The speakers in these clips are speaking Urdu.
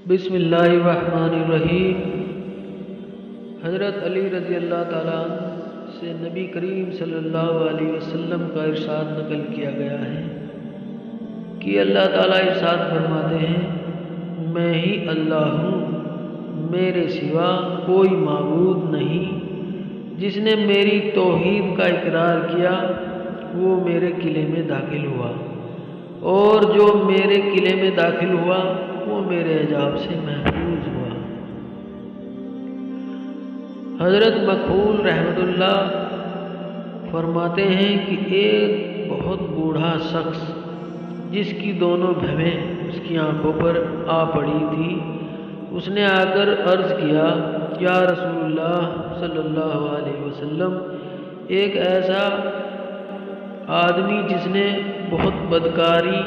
بسم اللہ الرحمن الرحیم۔ حضرت علی رضی اللہ تعالیٰ عنہ سے نبی کریم صلی اللہ علیہ وسلم کا ارشاد نقل کیا گیا ہے کہ اللہ تعالیٰ ارشاد فرماتے ہیں، میں ہی اللہ ہوں، میرے سوا کوئی معبود نہیں۔ جس نے میری توحید کا اقرار کیا وہ میرے قلعے میں داخل ہوا، اور جو میرے قلعے میں داخل ہوا وہ میرے عذاب سے محفوظ ہوا۔ حضرت مقبول رحمۃ اللہ فرماتے ہیں کہ ایک بہت بوڑھا شخص جس کی دونوں بھویں اس کی آنکھوں پر آ پڑی تھی، اس نے آ کر عرض کیا، یا رسول اللہ صلی اللہ علیہ وسلم، ایک ایسا آدمی جس نے بہت بدکاری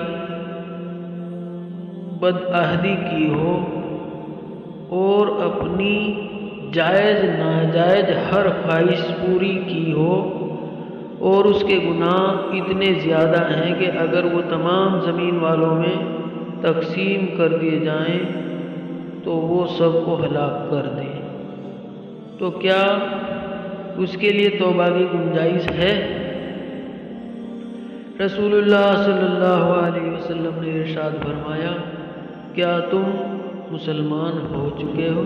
بدعہدی کی ہو اور اپنی جائز ناجائز ہر خواہش پوری کی ہو، اور اس کے گناہ اتنے زیادہ ہیں کہ اگر وہ تمام زمین والوں میں تقسیم کر دیے جائیں تو وہ سب کو ہلاک کر دیں، تو کیا اس کے لیے توبہ کی گنجائش ہے؟ رسول اللہ صلی اللہ علیہ وسلم نے ارشاد فرمایا، کیا تم مسلمان ہو چکے ہو؟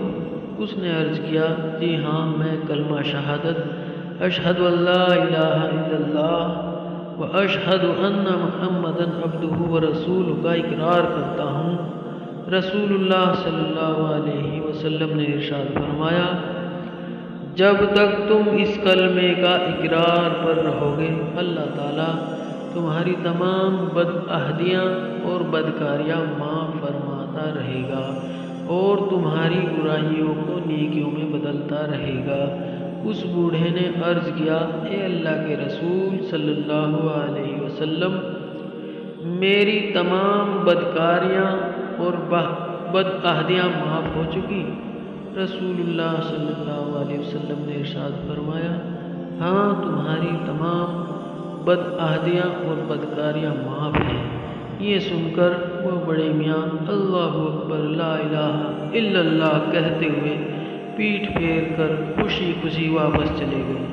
اس نے عرض کیا، جی ہاں، میں کلمہ شہادت اشہد ان لا الہ الا اللہ و اشہد ان محمدا عبدہ و رسولہ کا اقرار کرتا ہوں۔ رسول اللہ صلی اللہ علیہ وسلم نے ارشاد فرمایا، جب تک تم اس کلمے کا اقرار پر رہو گے، اللہ تعالیٰ تمہاری تمام بدعہدیاں اور بدکاریاں معاف فرماتا رہے گا اور تمہاری برائیوں کو نیکیوں میں بدلتا رہے گا۔ اس بوڑھے نے عرض کیا، اے اللہ کے رسول صلی اللہ علیہ وسلم، میری تمام بدکاریاں اور بدعہدیاں معاف ہو چکی؟ رسول اللہ صلی اللہ علیہ وسلم نے ارشاد فرمایا، ہاں، تمہاری تمام بدعہدیاں اور بدکاریاں معاف ہیں۔ یہ سن کر وہ بڑے میاں اللہ اکبر لا الہ الا اللہ کہتے ہوئے پیٹھ پھیر کر خوشی خوشی واپس چلے گئے۔